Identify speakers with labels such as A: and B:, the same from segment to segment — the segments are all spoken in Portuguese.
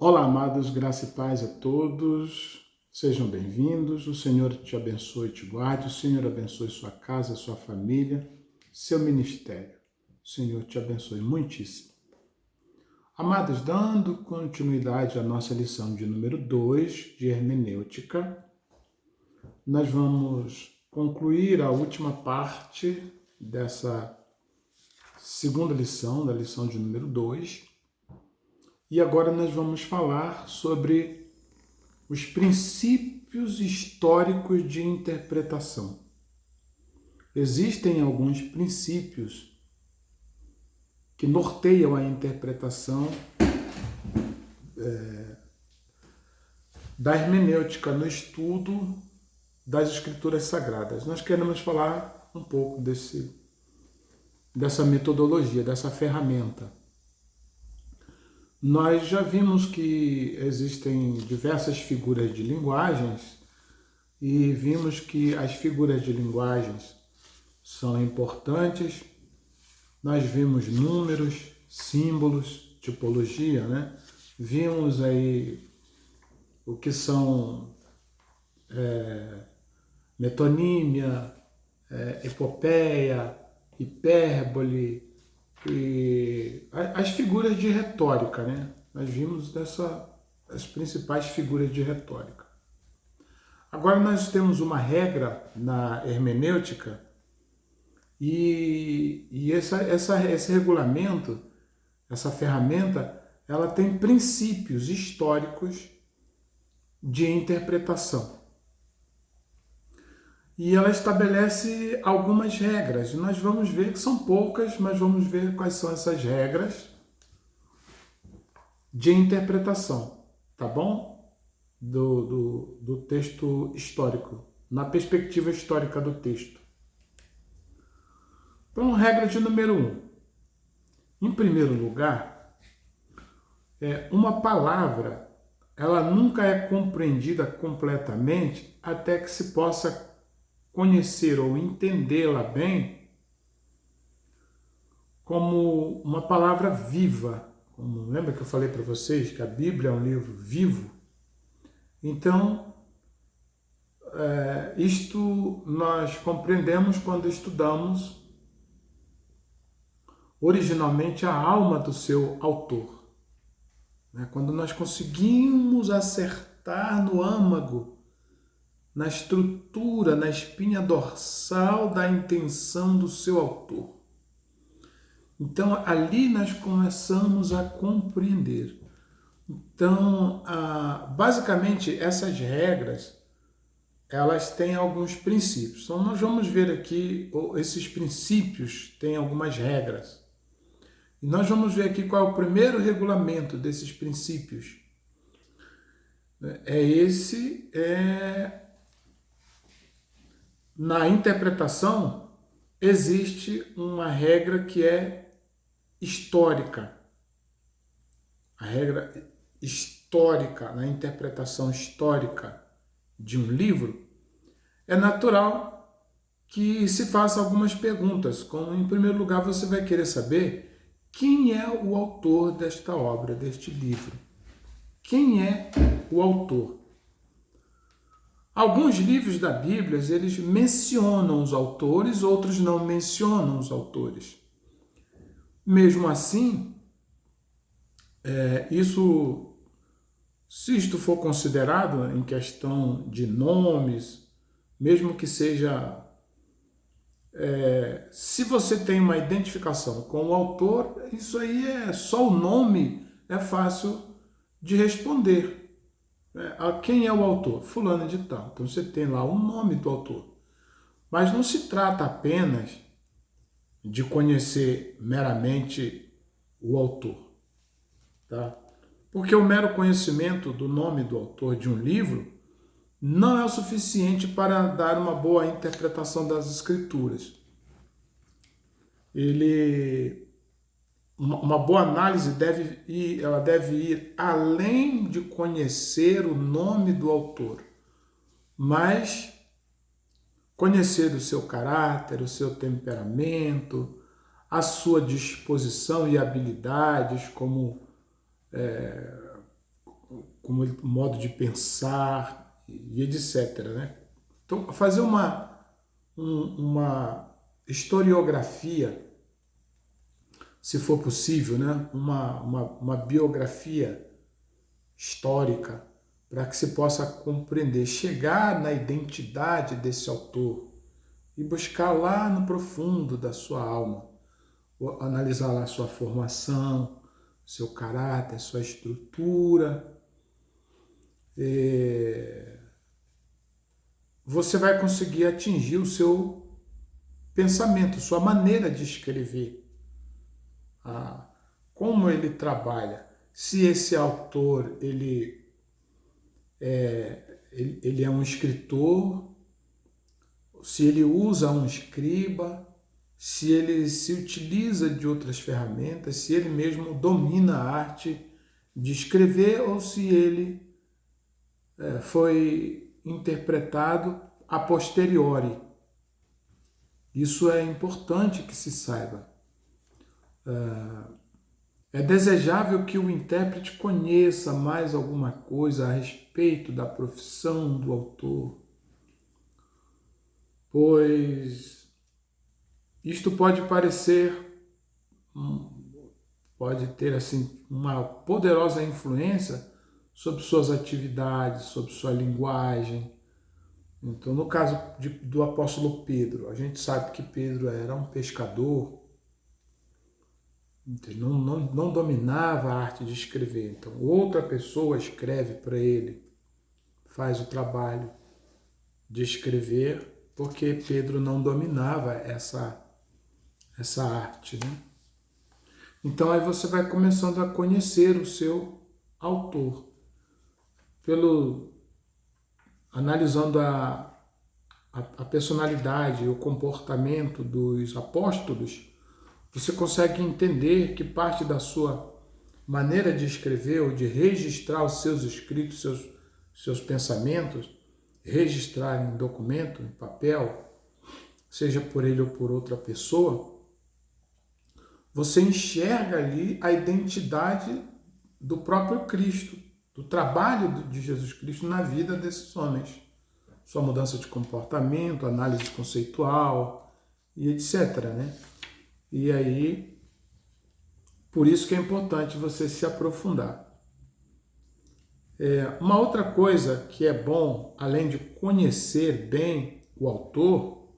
A: Olá, amados, graça e paz a todos. Sejam bem-vindos. O Senhor te abençoe e te guarde. O Senhor abençoe sua casa, sua família, seu ministério. O Senhor te abençoe muitíssimo. Amados, dando continuidade à nossa lição de número 2 de hermenêutica, nós vamos concluir a última parte dessa segunda lição, da lição de número 2. E agora nós vamos falar sobre os princípios históricos de interpretação. Existem alguns princípios que norteiam a interpretação da hermenêutica no estudo das Escrituras Sagradas. Nós queremos falar um pouco dessa metodologia, dessa ferramenta. Nós já vimos que existem diversas figuras de linguagens e vimos que as figuras de linguagens são importantes. Nós vimos números, símbolos, tipologia, né? Vimos aí o que são metonímia, epopeia, hipérbole, e as figuras de retórica, né? Nós vimos as principais figuras de retórica. Agora nós temos uma regra na hermenêutica e esse regulamento, essa ferramenta, ela tem princípios históricos de interpretação. E ela estabelece algumas regras. Nós vamos ver que são poucas, mas vamos ver quais são essas regras de interpretação, tá bom? Do texto histórico, na perspectiva histórica do texto. Então, regra de número 1. Em primeiro lugar, uma palavra, ela nunca é compreendida completamente até que se possa conhecer ou entendê-la bem como uma palavra viva. Lembra que eu falei para vocês que a Bíblia é um livro vivo? Então, isto nós compreendemos quando estudamos originalmente a alma do seu autor. Quando nós conseguimos acertar no âmago, na estrutura, na espinha dorsal da intenção do seu autor. Então, ali nós começamos a compreender. Então, basicamente, essas regras, elas têm alguns princípios. Então, nós vamos ver aqui, esses princípios têm algumas regras. E nós vamos ver aqui qual é o primeiro regulamento desses princípios. Na interpretação, existe uma regra que é histórica. A regra histórica, na interpretação histórica de um livro, é natural que se faça algumas perguntas, como, em primeiro lugar, você vai querer saber quem é o autor desta obra, deste livro. Quem é o autor? Alguns livros da Bíblia, eles mencionam os autores, outros não mencionam os autores. Mesmo assim, se isto for considerado em questão de nomes, mesmo que seja... se você tem uma identificação com o autor, isso aí só o nome é fácil de responder. Quem é o autor? Fulano de tal. Então você tem lá o nome do autor. Mas não se trata apenas de conhecer meramente o autor, tá? Porque o mero conhecimento do nome do autor de um livro não é o suficiente para dar uma boa interpretação das Escrituras. Uma boa análise deve ir além de conhecer o nome do autor, mas conhecer o seu caráter, o seu temperamento, a sua disposição e habilidades como como modo de pensar e etc. Né? Então, fazer uma historiografia, se for possível, né? uma biografia histórica, para que se possa compreender, chegar na identidade desse autor e buscar lá no profundo da sua alma, analisar lá sua formação, seu caráter, sua estrutura. Você vai conseguir atingir o seu pensamento, sua maneira de escrever, como ele trabalha. Se esse autor ele é um escritor, se ele usa um escriba, se ele se utiliza de outras ferramentas, se ele mesmo domina a arte de escrever ou se ele foi interpretado a posteriori. Isso é importante que se saiba. É desejável que o intérprete conheça mais alguma coisa a respeito da profissão do autor, pois isto pode ter assim uma poderosa influência sobre suas atividades, sobre sua linguagem. Então, no caso do apóstolo Pedro, a gente sabe que Pedro era um pescador, não dominava a arte de escrever. Então, outra pessoa escreve para ele, faz o trabalho de escrever, porque Pedro não dominava essa arte, né? Então, aí você vai começando a conhecer o seu autor, analisando a personalidade, o comportamento dos apóstolos. Você consegue entender que parte da sua maneira de escrever ou de registrar os seus escritos, seus pensamentos, registrar em documento, em papel, seja por ele ou por outra pessoa, você enxerga ali a identidade do próprio Cristo, do trabalho de Jesus Cristo na vida desses homens. Sua mudança de comportamento, análise conceitual e etc. Né? E aí, por isso que é importante você se aprofundar. Uma outra coisa que é bom, além de conhecer bem o autor,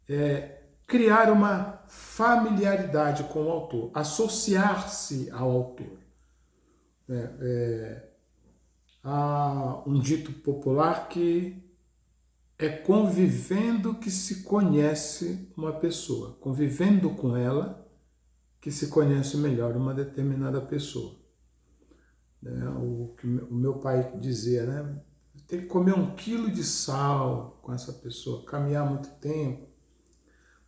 A: é criar uma familiaridade com o autor, associar-se ao autor. Há um dito popular que é convivendo que se conhece uma pessoa, convivendo com ela que se conhece melhor uma determinada pessoa. O que o meu pai dizia, né? Tem que comer 1 quilo de sal com essa pessoa, caminhar muito tempo,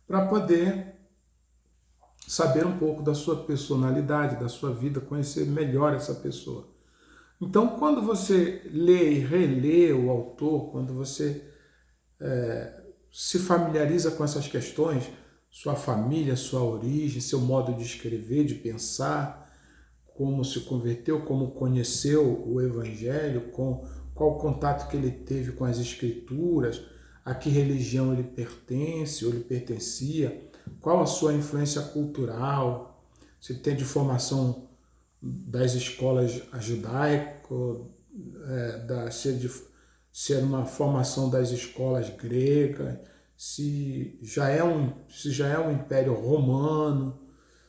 A: para poder saber um pouco da sua personalidade, da sua vida, conhecer melhor essa pessoa. Então, quando você lê e relê o autor, quando você se familiariza com essas questões, sua família, sua origem, seu modo de escrever, de pensar, como se converteu, como conheceu o Evangelho, qual o contato que ele teve com as Escrituras, a que religião ele pertence ou ele pertencia, qual a sua influência cultural, se tem de formação das escolas judaico, se é uma formação das escolas gregas, se já é um império romano,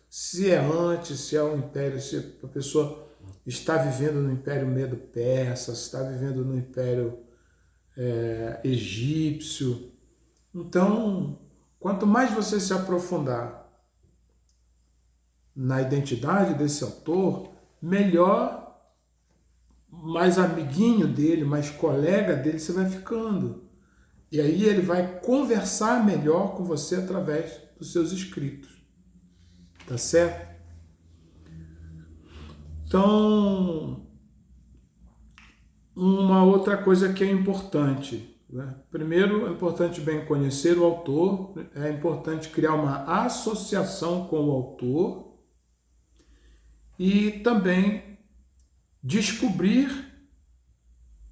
A: se é antes, se é um império, se a pessoa está vivendo no Império Medo-Persa, se está vivendo no Império Egípcio. Então, quanto mais você se aprofundar na identidade desse autor, melhor, mais amiguinho dele, mais colega dele você vai ficando. E aí ele vai conversar melhor com você através dos seus escritos. Tá certo? Então, uma outra coisa que é importante, né? Primeiro, é importante bem conhecer o autor, é importante criar uma associação com o autor e também descobrir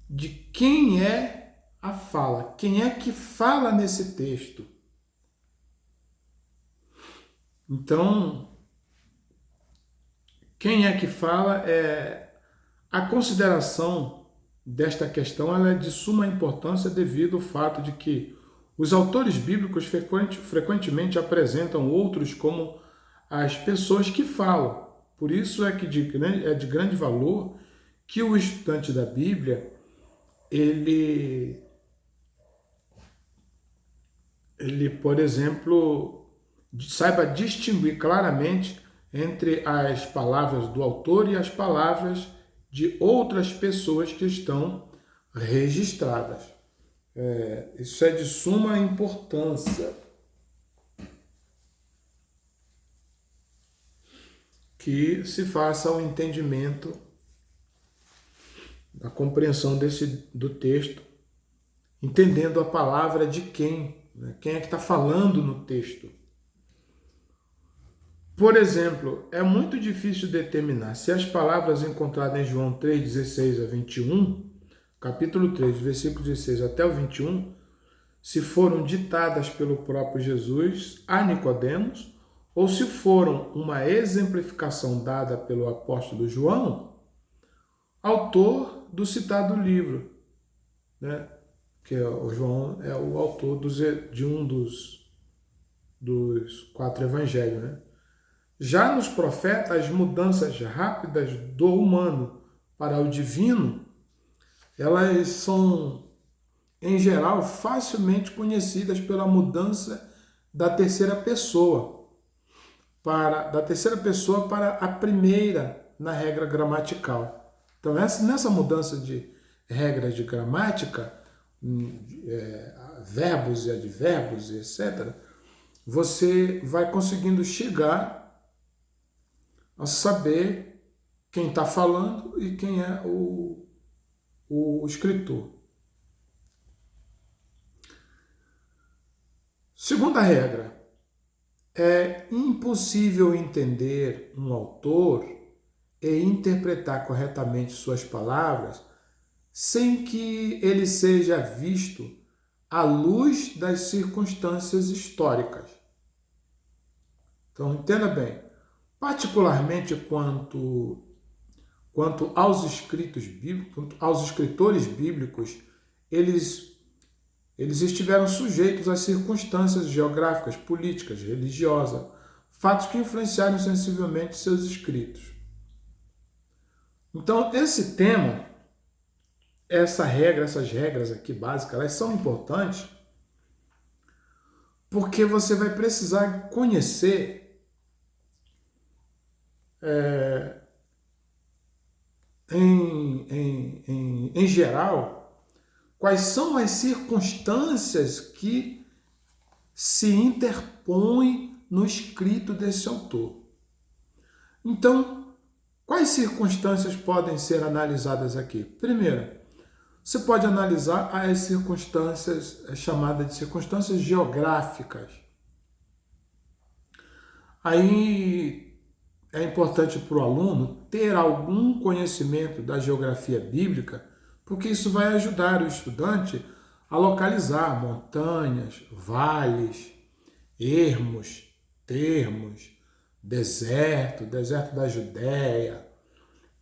A: de quem é a fala, quem é que fala nesse texto. Então, quem é que fala a consideração desta questão ela é de suma importância devido ao fato de que os autores bíblicos frequentemente apresentam outros como as pessoas que falam. Por isso é que é de grande valor que o estudante da Bíblia ele, por exemplo, saiba distinguir claramente entre as palavras do autor e as palavras de outras pessoas que estão registradas. Isso é de suma importância que se faça o entendimento, a compreensão do texto, entendendo a palavra de quem, né? Quem é que está falando no texto. Por exemplo, é muito difícil determinar se as palavras encontradas em João 3, 16 a 21, capítulo 3, versículo 16 até o 21, se foram ditadas pelo próprio Jesus a Nicodemos, ou se foram uma exemplificação dada pelo apóstolo João, autor do citado livro, né? Que o João é o autor de um dos 4 evangelhos, né? Já nos profetas, as mudanças rápidas do humano para o divino, elas são, em geral, facilmente conhecidas pela mudança da terceira pessoa para a primeira na regra gramatical. Então, nessa mudança de regras de gramática, verbos e advérbios, etc., você vai conseguindo chegar a saber quem está falando e quem é o escritor. Segunda regra, é impossível entender um autor e interpretar corretamente suas palavras sem que ele seja visto à luz das circunstâncias históricas. Então, entenda bem, particularmente quanto aos escritos bíblicos, quanto aos escritores bíblicos, eles estiveram sujeitos às circunstâncias geográficas, políticas, religiosas, fatos que influenciaram sensivelmente seus escritos. Então, esse tema, essas regras aqui básicas, elas são importantes porque você vai precisar conhecer em geral, quais são as circunstâncias que se interpõem no escrito desse autor. Então, quais circunstâncias podem ser analisadas aqui? Primeiro, você pode analisar as circunstâncias chamadas de circunstâncias geográficas. Aí é importante para o aluno ter algum conhecimento da geografia bíblica, porque isso vai ajudar o estudante a localizar montanhas, vales, ermos, termos, deserto da Judéia,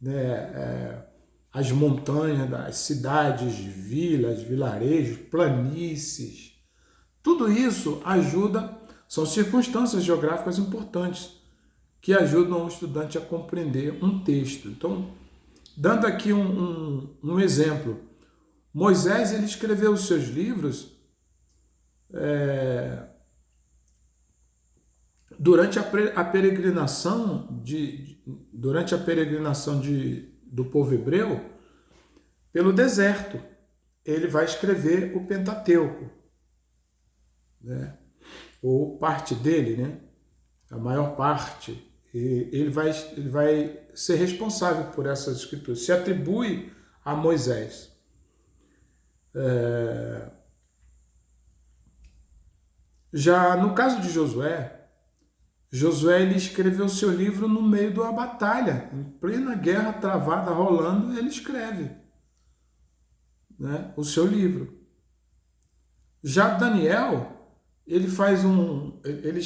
A: né? As montanhas das cidades, vilas, vilarejos, planícies. Tudo isso ajuda, são circunstâncias geográficas importantes que ajudam o estudante a compreender um texto. Então, dando aqui um exemplo, Moisés ele escreveu os seus livros durante a peregrinação do povo hebreu pelo deserto. Ele vai escrever o Pentateuco, né? Ou parte dele, né? A maior parte. Ele vai ser responsável por essas escrituras. Se atribui a Moisés. Já no caso de Josué Josué ele escreveu seu livro no meio de uma batalha, em plena guerra travada, rolando, ele escreve, né, o seu livro. Já Daniel, ele escreve ele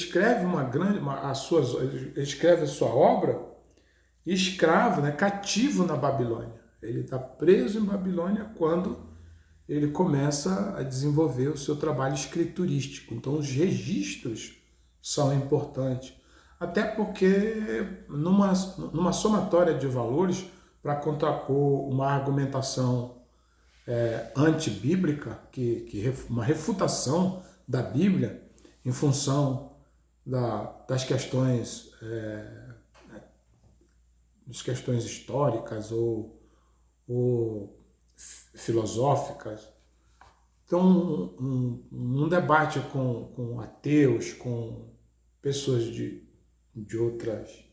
A: escreve a sua obra escravo, né, cativo na Babilônia. Ele está preso em Babilônia quando ele começa a desenvolver o seu trabalho escriturístico. Então, os registros são importantes. Até porque, numa somatória de valores, para contrapor uma argumentação antibíblica, uma refutação da Bíblia em função das questões históricas ou filosóficas. Então, um debate com ateus, com pessoas de outros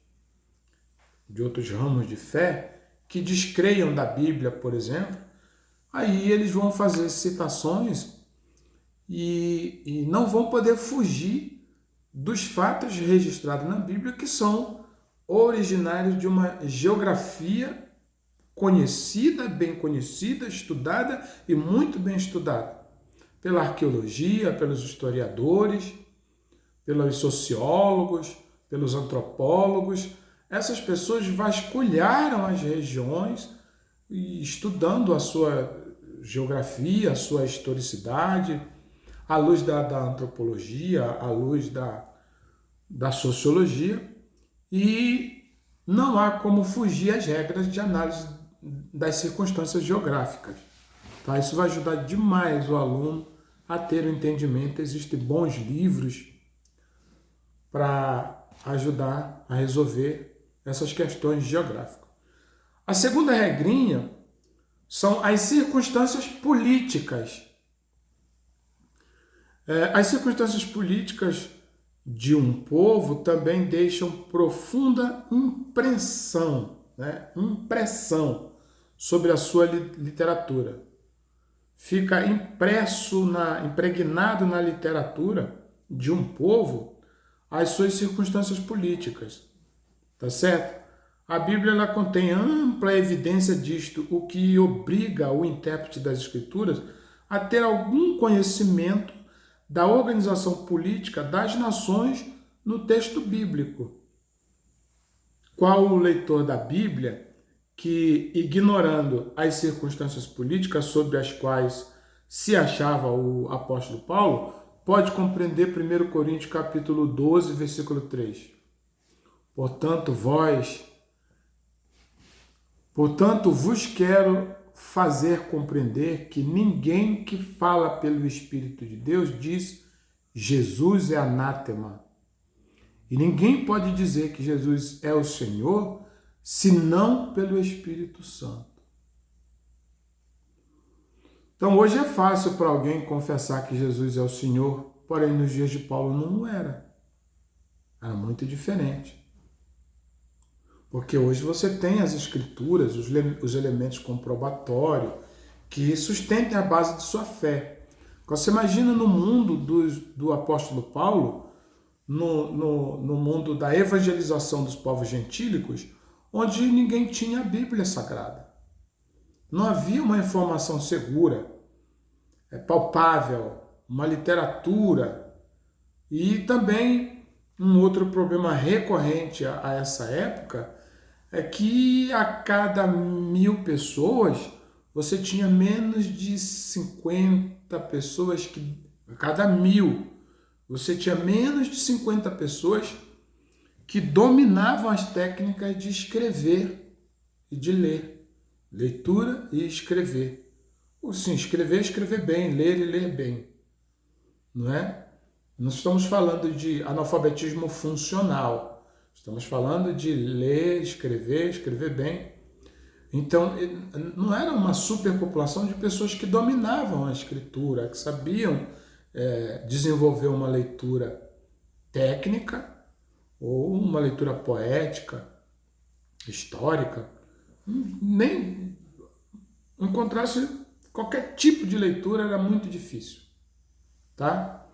A: ramos de fé, que descreiam da Bíblia, por exemplo, aí eles vão fazer citações e não vão poder fugir dos fatos registrados na Bíblia, que são originários de uma geografia conhecida, bem conhecida, estudada e muito bem estudada pela arqueologia, pelos historiadores, pelos sociólogos, pelos antropólogos. Essas pessoas vasculharam as regiões e estudando a sua geografia, a sua historicidade, à luz da antropologia, à luz da sociologia, e não há como fugir às regras de análise das circunstâncias geográficas. Tá? Isso vai ajudar demais o aluno a ter o entendimento. Existem bons livros para ajudar a resolver essas questões geográficas. A segunda regrinha são as circunstâncias políticas. As circunstâncias políticas de um povo também deixam profunda impressão, né? Impressão sobre a sua literatura. Fica impregnado na literatura de um povo as suas circunstâncias políticas, tá certo? A Bíblia ela contém ampla evidência disto, o que obriga o intérprete das Escrituras a ter algum conhecimento da organização política das nações no texto bíblico. Qual o leitor da Bíblia que, ignorando as circunstâncias políticas sobre as quais se achava o apóstolo Paulo, pode compreender 1 Coríntios capítulo 12, versículo 3. Portanto, vos quero fazer compreender que ninguém que fala pelo Espírito de Deus diz Jesus é anátema. E ninguém pode dizer que Jesus é o Senhor senão pelo Espírito Santo. Então hoje é fácil para alguém confessar que Jesus é o Senhor, porém nos dias de Paulo não era. Era muito diferente. Porque hoje você tem as escrituras, os elementos comprobatórios que sustentem a base de sua fé. Você imagina no mundo do apóstolo Paulo, no mundo da evangelização dos povos gentílicos, onde ninguém tinha a Bíblia Sagrada. Não havia uma informação segura, palpável, uma literatura. E também um outro problema recorrente a essa época é que a cada 1000 pessoas você tinha menos de 50 pessoas a cada 1000 você tinha menos de 50 pessoas que dominavam as técnicas de escrever e de ler. Leitura e escrever. Sim, escrever bem, ler e ler bem. Não é? Não estamos falando de analfabetismo funcional. Estamos falando de ler, escrever bem. Então, não era uma superpopulação de pessoas que dominavam a escritura, que sabiam desenvolver uma leitura técnica ou uma leitura poética, histórica. Nem encontrar-se qualquer tipo de leitura era muito difícil. Tá?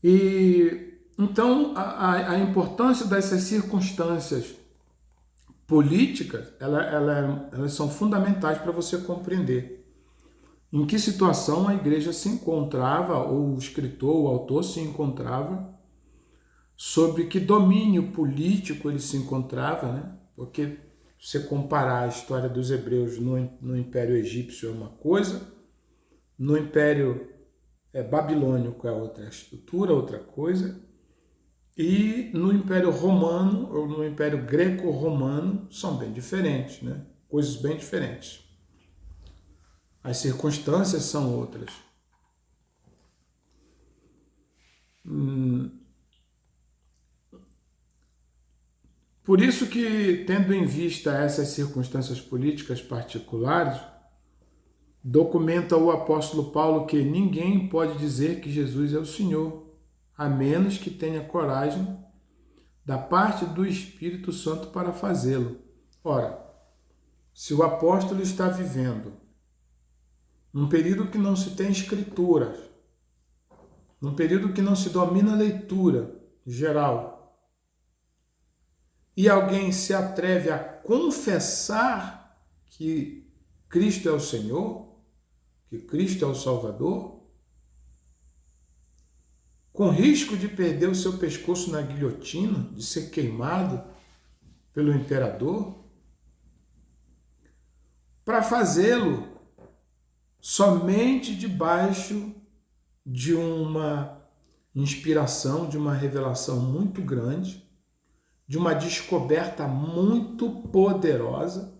A: E Então, a importância dessas circunstâncias políticas, elas são fundamentais para você compreender em que situação a igreja se encontrava, ou o escritor, o autor se encontrava, sobre que domínio político ele se encontrava, né? Porque você comparar a história dos hebreus no Império Egípcio é uma coisa, no Império Babilônico é outra estrutura, outra coisa, e no Império Romano ou no Império Greco-Romano são bem diferentes, né? Coisas bem diferentes. As circunstâncias são outras. Por isso que, tendo em vista essas circunstâncias políticas particulares, documenta o apóstolo Paulo que ninguém pode dizer que Jesus é o Senhor, a menos que tenha coragem da parte do Espírito Santo para fazê-lo. Ora, se o apóstolo está vivendo num período que não se tem escrituras, num período que não se domina a leitura geral, e alguém se atreve a confessar que Cristo é o Senhor, que Cristo é o Salvador, com risco de perder o seu pescoço na guilhotina, de ser queimado pelo imperador, para fazê-lo somente debaixo de uma inspiração, de uma revelação muito grande, de uma descoberta muito poderosa,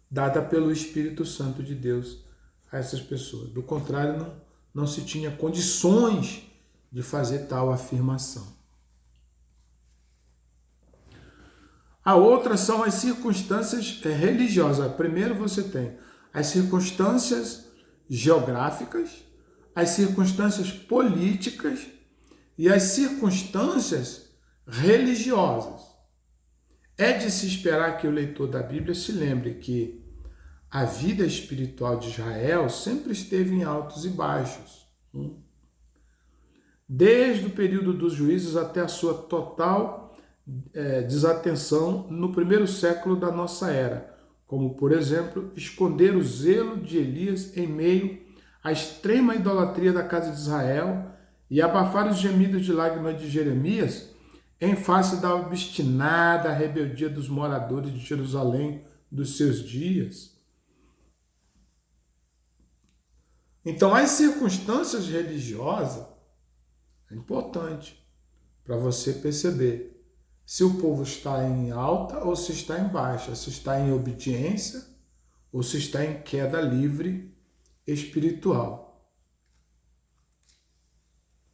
A: dada pelo Espírito Santo de Deus a essas pessoas. Do contrário, não se tinha condições de fazer tal afirmação. A outra são as circunstâncias religiosas. Primeiro você tem as circunstâncias geográficas, as circunstâncias políticas e as circunstâncias religiosas. É de se esperar que o leitor da Bíblia se lembre que a vida espiritual de Israel sempre esteve em altos e baixos. Desde o período dos juízes até a sua total desatenção no primeiro século da nossa era, como, por exemplo, esconder o zelo de Elias em meio à extrema idolatria da casa de Israel e abafar os gemidos de lágrimas de Jeremias em face da obstinada rebeldia dos moradores de Jerusalém dos seus dias. Então, as circunstâncias religiosas é importante para você perceber se o povo está em alta ou se está em baixa, se está em obediência ou se está em queda livre espiritual.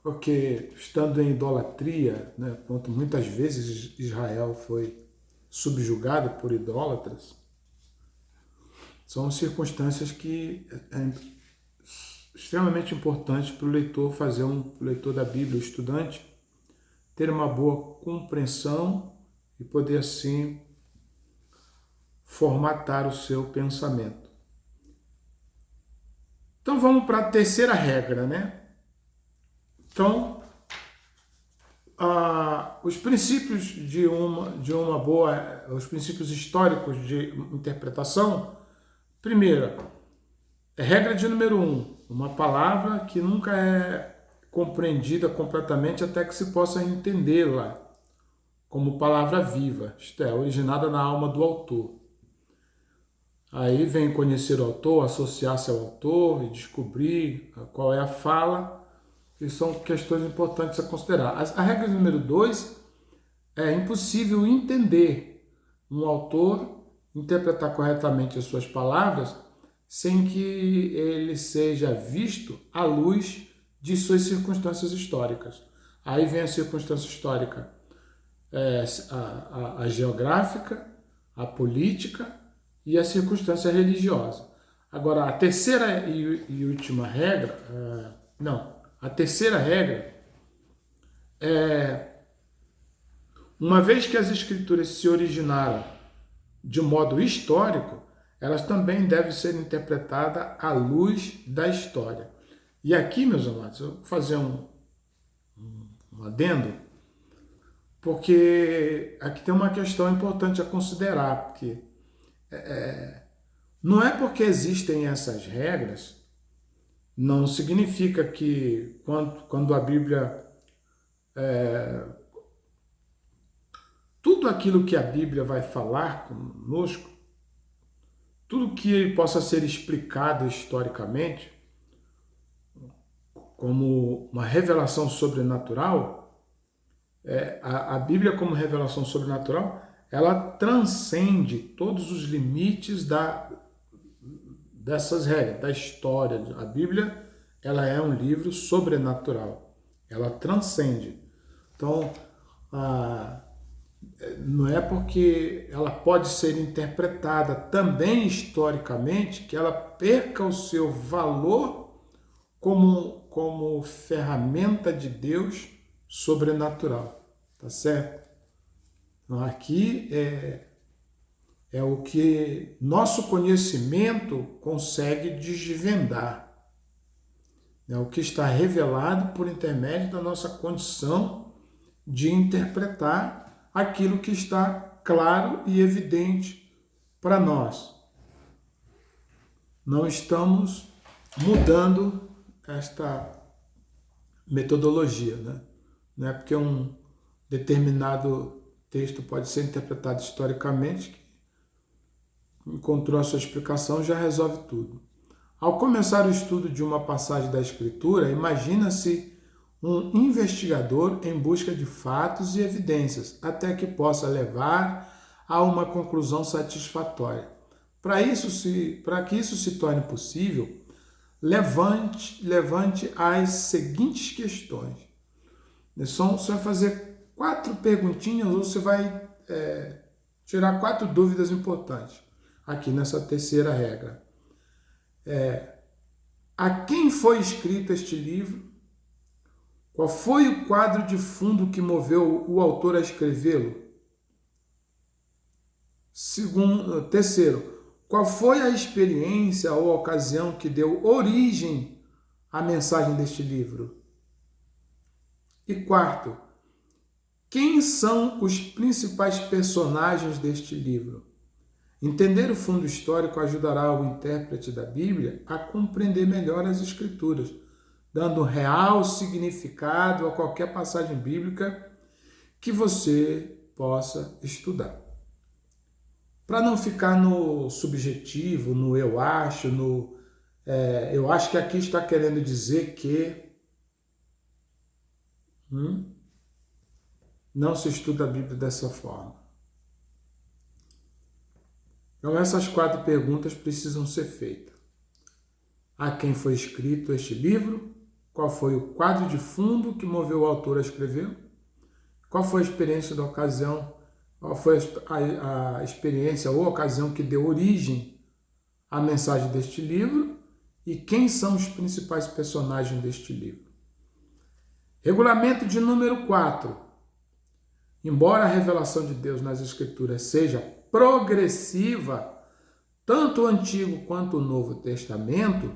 A: Porque estando em idolatria, né, quanto muitas vezes Israel foi subjugado por idólatras, são circunstâncias que é extremamente importante para o leitor fazer o leitor da Bíblia, o estudante, ter uma boa compreensão e poder assim formatar o seu pensamento. Então vamos para a terceira regra, né? Então, os princípios de uma boa, os princípios históricos de interpretação, primeiro, regra de número 1, uma palavra que nunca é compreendida completamente até que se possa entendê-la como palavra viva, isto é, originada na alma do autor. Aí vem conhecer o autor, associar-se ao autor e descobrir qual é a fala, que são questões importantes a considerar. A regra número 2 é impossível entender um autor, interpretar corretamente as suas palavras, sem que ele seja visto à luz de suas circunstâncias históricas. Aí vem a circunstância histórica, a geográfica, a política e a circunstância religiosa. Agora, a terceira e última regra, a terceira regra é, uma vez que as escrituras se originaram de modo histórico, elas também devem ser interpretadas à luz da história. E aqui, meus amados, eu vou fazer um um adendo, porque aqui tem uma questão importante a considerar, porque não é porque existem essas regras, não significa que quando a Bíblia, tudo aquilo que a Bíblia vai falar conosco, tudo que possa ser explicado historicamente, como uma revelação sobrenatural, a Bíblia como revelação sobrenatural, ela transcende todos os limites dessas regras, da história. A Bíblia, ela é um livro sobrenatural, ela transcende. Então, não é porque ela pode ser interpretada também historicamente que ela perca o seu valor como ferramenta de Deus sobrenatural, tá certo? Então, aqui é o que nosso conhecimento consegue desvendar, é o que está revelado por intermédio da nossa condição de interpretar aquilo que está claro e evidente para nós. Não estamos mudando esta metodologia, né? Não é porque um determinado texto pode ser interpretado historicamente que encontrou a sua explicação já resolve tudo. Ao começar o estudo de uma passagem da Escritura, imagina-se um investigador em busca de fatos e evidências, até que possa levar a uma conclusão satisfatória. Para que isso se torne possível, levante as seguintes questões. Você vai fazer 4 perguntinhas ou você vai tirar 4 dúvidas importantes aqui nessa terceira regra. A quem foi escrito este livro? Qual foi o quadro de fundo que moveu o autor a escrevê-lo? Terceiro, qual foi a experiência ou a ocasião que deu origem à mensagem deste livro? E quarto, quem são os principais personagens deste livro? Entender o fundo histórico ajudará o intérprete da Bíblia a compreender melhor as Escrituras, dando real significado a qualquer passagem bíblica que você possa estudar. Para não ficar no subjetivo, no eu acho, eu acho que aqui está querendo dizer que não se estuda a Bíblia dessa forma. Então essas 4 perguntas precisam ser feitas. A quem foi escrito este livro? Qual foi o quadro de fundo que moveu o autor a escrever? Qual foi a experiência da ocasião? Qual foi a experiência ou a ocasião que deu origem à mensagem deste livro? E quem são os principais personagens deste livro? Regulamento de número 4. Embora a revelação de Deus nas Escrituras seja progressiva, tanto o Antigo quanto o Novo Testamento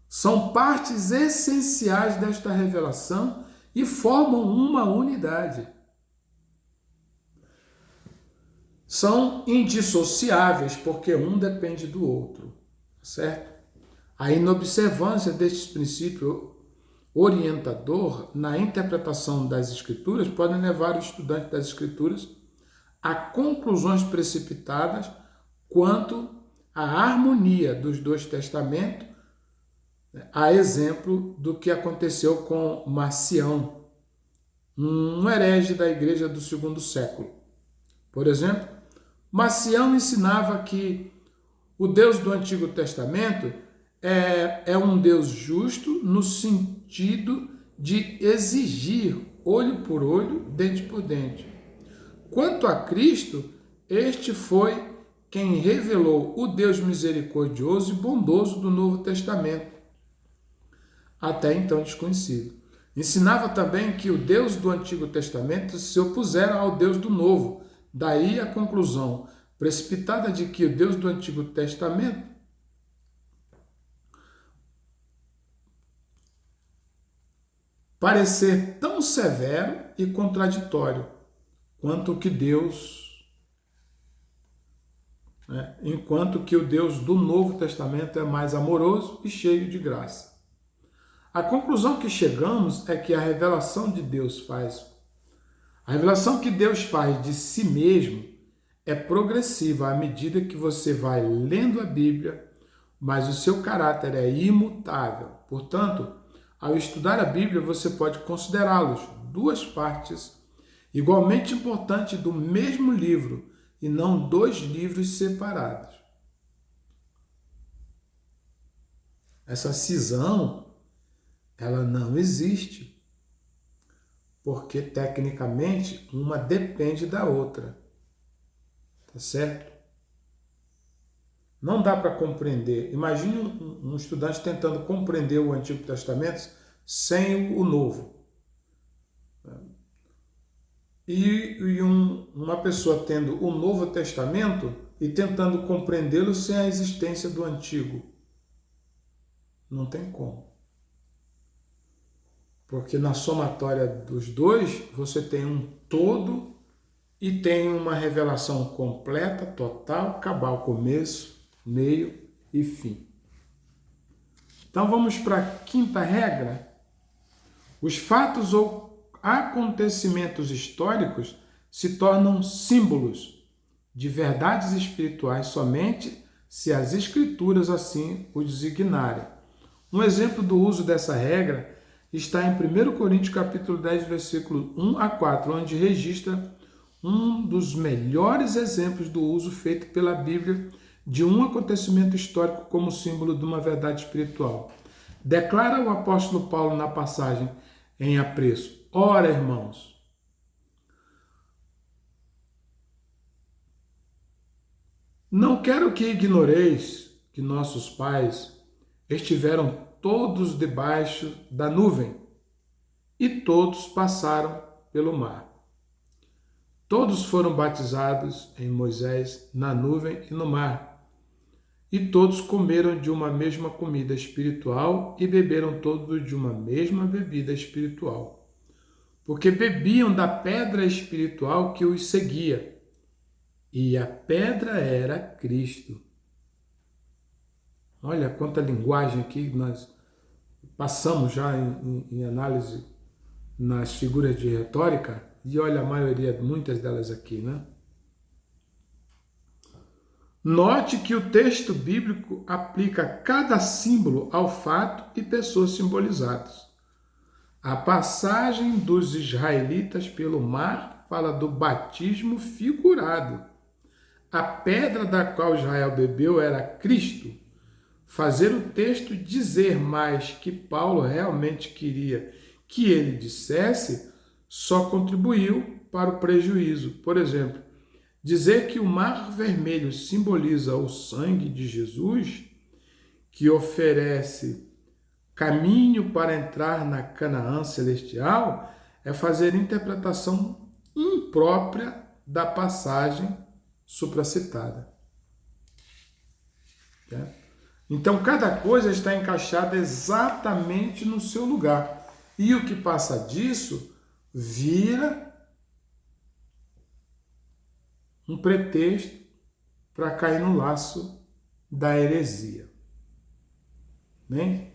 A: são partes essenciais desta revelação e formam uma unidade. São indissociáveis porque um depende do outro, certo? A inobservância destes princípios orientador na interpretação das Escrituras pode levar o estudante das Escrituras a conclusões precipitadas quanto à harmonia dos 2 testamentos, a exemplo do que aconteceu com Marcião, um herege da igreja do 2º século. Por exemplo, Marcião ensinava que o Deus do Antigo Testamento é um Deus justo no sentido de exigir olho por olho, dente por dente. Quanto a Cristo, este foi quem revelou o Deus misericordioso e bondoso do Novo Testamento, até então desconhecido. Ensinava também que o Deus do Antigo Testamento se opusera ao Deus do Novo. Daí a conclusão precipitada de que o Deus do Antigo Testamento parecer tão severo e contraditório quanto o que enquanto que o Deus do Novo Testamento é mais amoroso e cheio de graça. A conclusão que chegamos é que a revelação que Deus faz de si mesmo é progressiva à medida que você vai lendo a Bíblia, mas o seu caráter é imutável. Portanto, ao estudar a Bíblia, você pode considerá-los duas partes igualmente importantes do mesmo livro e não dois livros separados. Essa cisão, ela não existe, porque tecnicamente uma depende da outra. Tá certo? Não dá para compreender. Imagine um estudante tentando compreender o Antigo Testamento sem o Novo. E uma pessoa tendo o Novo Testamento e tentando compreendê-lo sem a existência do Antigo. Não tem como. Porque na somatória dos dois, você tem um todo e tem uma revelação completa, total, cabal, começo, meio e fim. Então vamos para a quinta regra. Os fatos ou acontecimentos históricos se tornam símbolos de verdades espirituais somente se as Escrituras assim o designarem. Um exemplo do uso dessa regra está em 1 Coríntios capítulo 10, versículo 1 a 4, onde registra um dos melhores exemplos do uso feito pela Bíblia de um acontecimento histórico como símbolo de uma verdade espiritual. Declara o apóstolo Paulo na passagem em Apreço: ora, irmãos, não quero que ignoreis que nossos pais estiveram todos debaixo da nuvem e todos passaram pelo mar. Todos foram batizados em Moisés na nuvem e no mar. E todos comeram de uma mesma comida espiritual e beberam todos de uma mesma bebida espiritual. Porque bebiam da pedra espiritual que os seguia. E a pedra era Cristo. Olha quanta linguagem aqui nós passamos já em análise nas figuras de retórica. E olha a maioria, muitas delas aqui, né? Note que o texto bíblico aplica cada símbolo ao fato e pessoas simbolizados. A passagem dos israelitas pelo mar fala do batismo figurado. A pedra da qual Israel bebeu era Cristo. Fazer o texto dizer mais que Paulo realmente queria que ele dissesse só contribuiu para o prejuízo. Por exemplo, dizer que o Mar Vermelho simboliza o sangue de Jesus, que oferece caminho para entrar na Canaã celestial, é fazer interpretação imprópria da passagem supracitada. Então, cada coisa está encaixada exatamente no seu lugar. E o que passa disso vira um pretexto para cair no laço da heresia. Bem?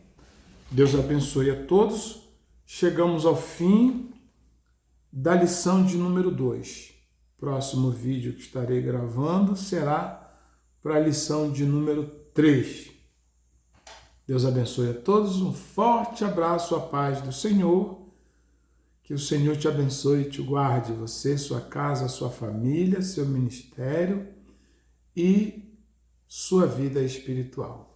A: Deus abençoe a todos. Chegamos ao fim da lição de número 2. Próximo vídeo que estarei gravando será para a lição de número 3. Deus abençoe a todos. Um forte abraço, a paz do Senhor. Que o Senhor te abençoe e te guarde, você, sua casa, sua família, seu ministério e sua vida espiritual.